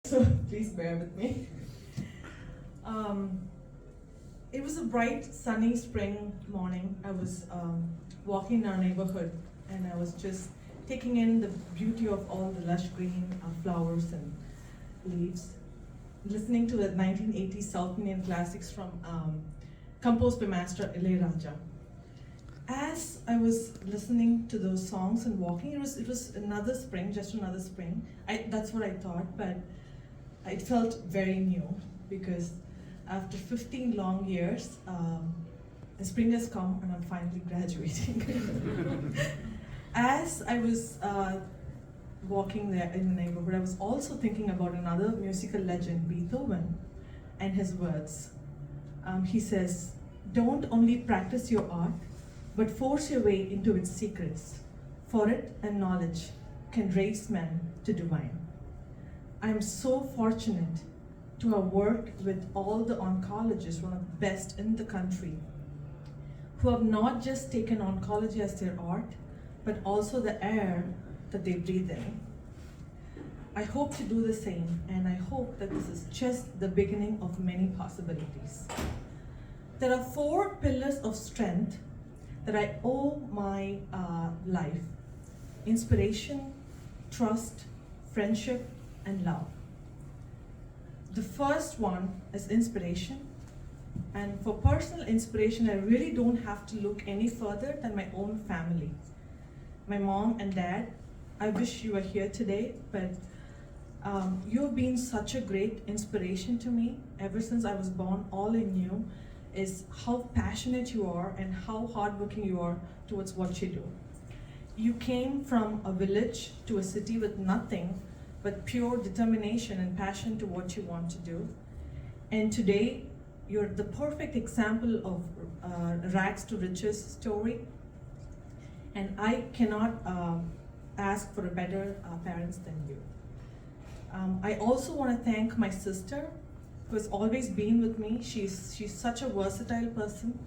So please bear with me. Um, it was a bright, sunny spring morning. I was walking in our neighborhood and I was just taking in the beauty of all the lush green flowers and leaves, listening to the 1980s South Indian classics from composed by Master Ilayaraja. As I was listening to those songs and walking, it was another spring, just another spring. That's what I thought, but it felt very new because after 15 long years, the spring has come and I'm finally graduating. As I was walking there in the neighborhood, I was also thinking about another musical legend, Beethoven, and his words. He says, "Don't only practice your art, but force your way into its secrets, for it and knowledge can raise men to divine." I am so fortunate to have worked with all the oncologists, one of the best in the country, who have not just taken oncology as their art, but also the air that they breathe in. I hope to do the same, and I hope that this is just the beginning of many possibilities. There are 4 pillars of strength that I owe my life: inspiration, trust, friendship, and love. The first one is inspiration. And for personal inspiration, I really don't have to look any further than my own family. My mom and dad, I wish you were here today, but you've been such a great inspiration to me ever since I was born. All I knew is how passionate you are and how hardworking you are towards what you do. You came from a village to a city with nothing but pure determination and passion to what you want to do. And today, you're the perfect example of rags to riches story. And I cannot ask for a better parents than you. I also want to thank my sister, who has always been with me. She's such a versatile person.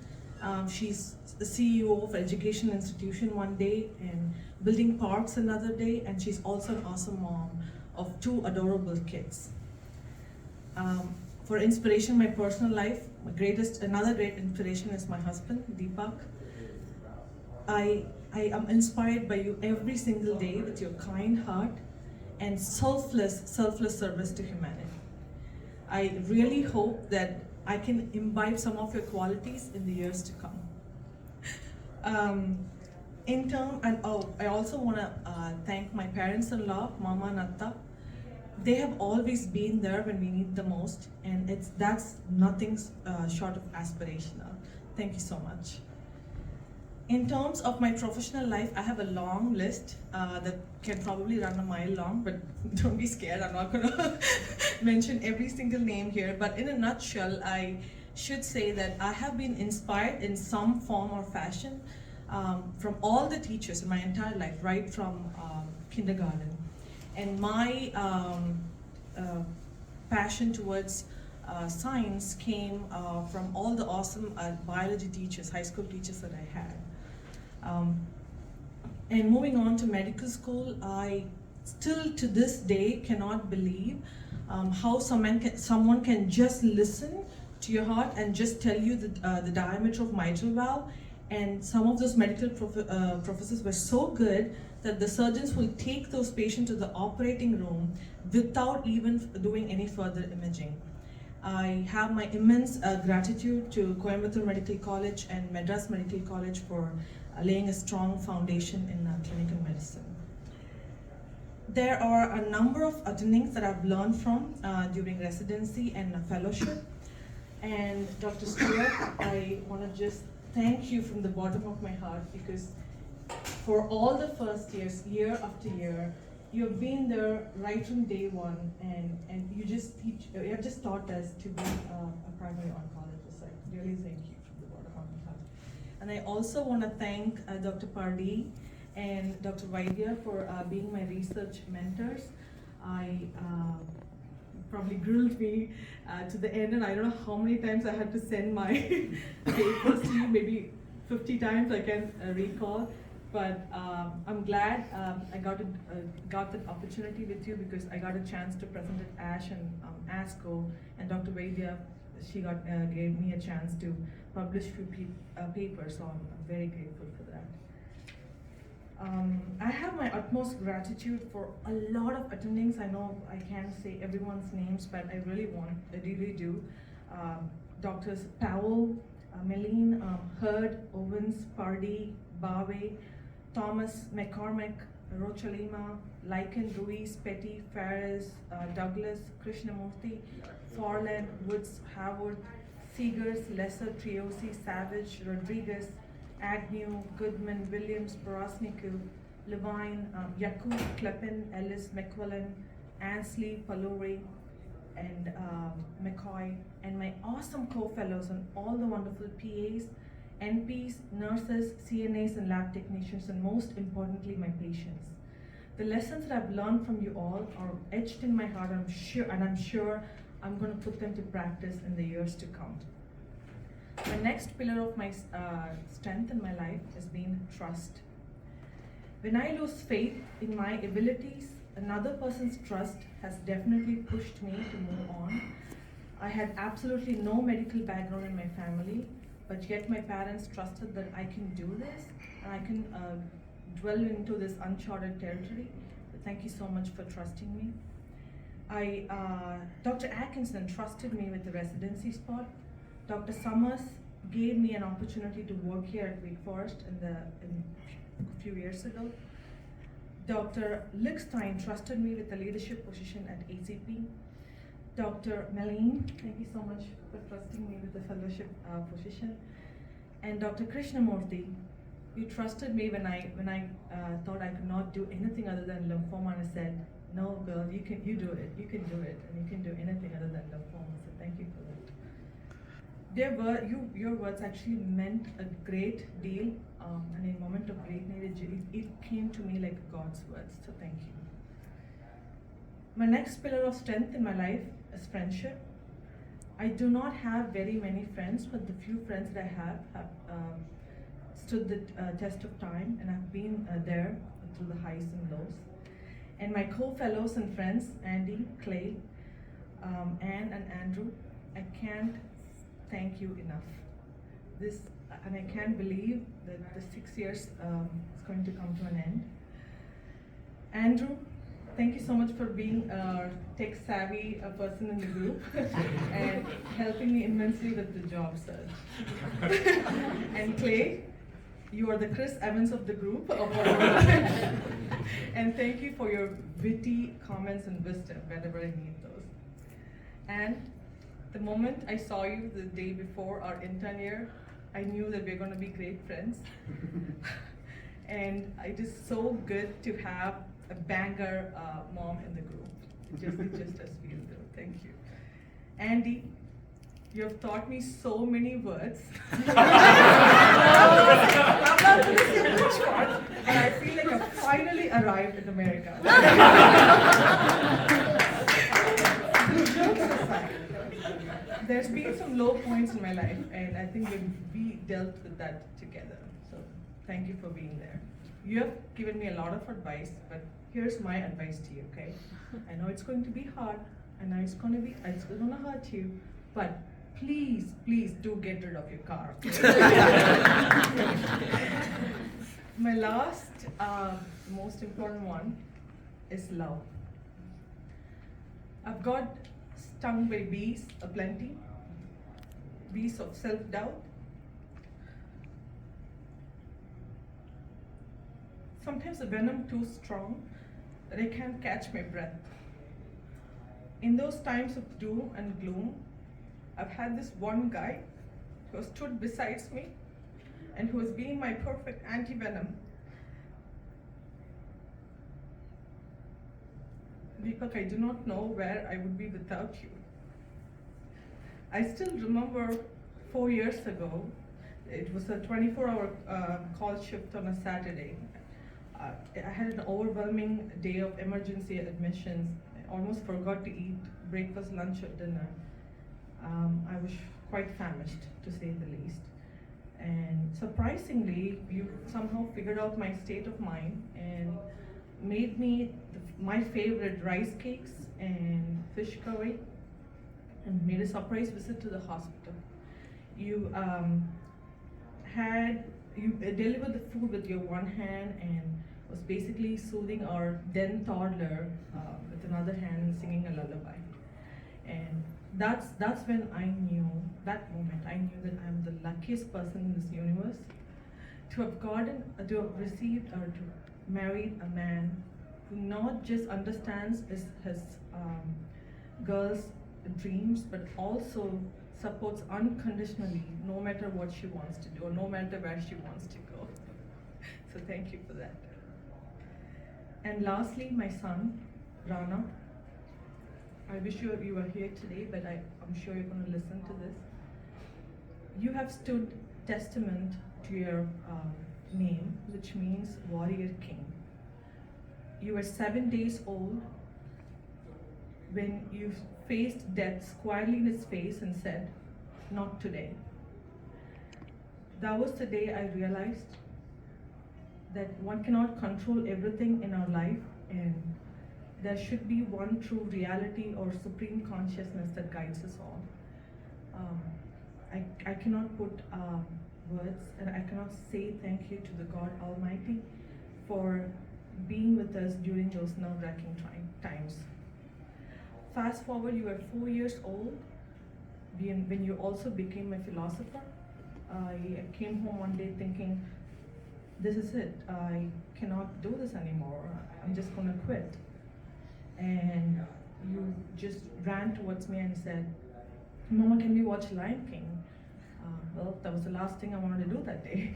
She's the CEO of an education institution one day and building parks another day, and she's also an awesome mom of 2 adorable kids. For inspiration, my personal life, another great inspiration is my husband, Deepak. I am inspired by you every single day with your kind heart and selfless service to humanity. I really hope that I can imbibe some of your qualities in the years to come. I also want to thank my parents-in-law, Mama and Atta. They have always been there when we need the most, and that's nothing short of aspirational. Thank you so much. In terms of my professional life, I have a long list that can probably run a mile long, but don't be scared, I'm not going to mention every single name here. But in a nutshell, I should say that I have been inspired in some form or fashion from all the teachers in my entire life, right from kindergarten. And my passion towards science came from all the awesome biology teachers, high school teachers that I had. And moving on to medical school, I still to this day cannot believe how someone can just listen to your heart and just tell you the diameter of mitral valve. And some of those medical professors were so good that the surgeons will take those patients to the operating room without even doing any further imaging. I have my immense gratitude to Coimbatore Medical College and Madras Medical College for laying a strong foundation in clinical medicine. There are a number of attendings that I've learned from during residency and fellowship. And Dr. Stewart, I want to just thank you from the bottom of my heart, because for all the first years, year after year, you've been there right from day one, and you have just taught us to be a primary oncologist. I really thank you from the bottom of my heart. And I also want to thank Dr. Pardee and Dr. Vaidya for being my research mentors. I probably grilled me to the end, and I don't know how many times I had to send my papers to you, maybe 50 times, I can recall. But I'm glad I got that opportunity with you because I got a chance to present at ASH and ASCO, and Dr. Vaidya, she gave me a chance to publish few papers, so I'm very grateful for that. I have my utmost gratitude for a lot of attendings. I know I can't say everyone's names, but I really do. Doctors Powell, Meline, Hurd, Owens, Pardee, Bawe, Thomas, McCormick, Rochalima, Lycan, Ruiz, Petty, Fares, Douglas, Krishnamurthy, Forland, Woods, Howard, Seegers, Lesser, Triosi, Savage, Rodriguez, Agnew, Goodman, Williams, Porosniku, Levine, Yakub, Kleppen, Ellis, McQuillan, Ansley, Paluri, and McCoy, and my awesome co-fellows and all the wonderful PAs, NPs, nurses, CNAs, and lab technicians, and most importantly, my patients. The lessons that I've learned from you all are etched in my heart, I'm sure I'm going to put them to practice in the years to come. The next pillar of my strength in my life has been trust. When I lose faith in my abilities, another person's trust has definitely pushed me to move on. I had absolutely no medical background in my family, but yet my parents trusted that I can do this and I can dwell into this uncharted territory. But thank you so much for trusting me. Dr. Atkinson trusted me with the residency spot. Dr. Summers gave me an opportunity to work here at Wake Forest a few years ago. Dr. Lickstein trusted me with the leadership position at ACP. Dr. Meline, thank you so much for trusting me with the fellowship position. And Dr. Krishnamurthy, you trusted me when I thought I could not do anything other than lymphoma, and I said, no girl, you do it, and you can do anything other than lymphoma, so thank you for that. Your words actually meant a great deal, and in a moment of great need, it came to me like God's words, so thank you. My next pillar of strength in my life is friendship. I do not have very many friends, but the few friends that I have stood the test of time, and I've been there through the highs and lows. And my co-fellows and friends, Andy, Clay, Anne, and Andrew, I can't thank you enough. And I can't believe that the 6 years is going to come to an end. Andrew, thank you so much for being a tech-savvy person in the group and helping me immensely with the job search. And Clay, you are the Chris Evans of the group. And thank you for your witty comments and wisdom whenever I need those. And the moment I saw you the day before our intern year, I knew that we're going to be great friends. And it is so good to have a banger mom in the group. It just does feel good. Thank you. Andy, you have taught me so many words. I'm not going to say which one, but I feel like I've finally arrived in America. Jokes aside, there's been some low points in my life, and I think we dealt with that together. So thank you for being there. You have given me a lot of advice, but here's my advice to you, okay? I know it's going to be hard, I know it's going to hurt you, but please do get rid of your car. My last, most important one is love. I've got stung by bees aplenty, bees of self-doubt. Sometimes the venom too strong that I can't catch my breath. In those times of doom and gloom, I've had this one guy who has stood beside me and who has been my perfect anti-venom. Deepak, I do not know where I would be without you. I still remember 4 years ago, it was a 24-hour call shift on a Saturday. I had an overwhelming day of emergency admissions. I almost forgot to eat breakfast, lunch, or dinner. I was quite famished, to say the least. And surprisingly, you somehow figured out my state of mind and made me my favorite rice cakes and fish curry, and made a surprise visit to the hospital. You had you delivered the food with your one hand and was basically soothing our then toddler with another hand and singing a lullaby. And that's when I knew, that moment I knew that I'm the luckiest person in this universe to have to have received or to married a man who not just understands his girl's dreams, but also supports unconditionally no matter what she wants to do or no matter where she wants to go. So thank you for that. And lastly, my son, Rana. I wish you were here today, but I'm sure you're going to listen to this. You have stood testament to your name, which means warrior king. You were 7 days old when you faced death squarely in its face and said, "Not today." That was the day I realized that one cannot control everything in our life, and there should be one true reality or supreme consciousness that guides us all. I cannot put words, and I cannot say thank you to the God Almighty for being with us during those nerve-wracking times. Fast forward, you were 4 years old when you also became a philosopher. I came home one day thinking, this is it, I cannot do this anymore, I'm just gonna quit. And you just ran towards me and said, "Mama, can we watch Lion King?" Well, that was the last thing I wanted to do that day.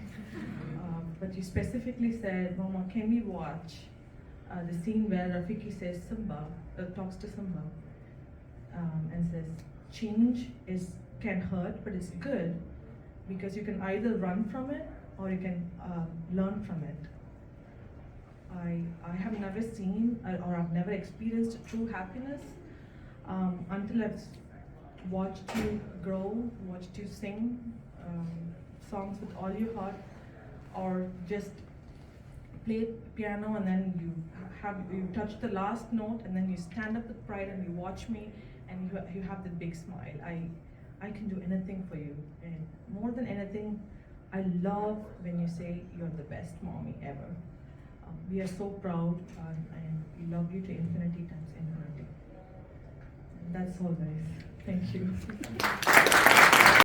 But you specifically said, "Mama, can we watch the scene where Rafiki says talks to Simba, and says, change can hurt, but it's good because you can either run from it or you can learn from it." I have never seen or I've never experienced true happiness until I've watched you grow, watched you sing songs with all your heart, or just play piano and then you touch the last note and then you stand up with pride and you watch me and you have the big smile. I can do anything for you, and more than anything, I love when you say you're the best mommy ever. We are so proud and we love you to infinity times infinity. And that's all, guys. Thank you.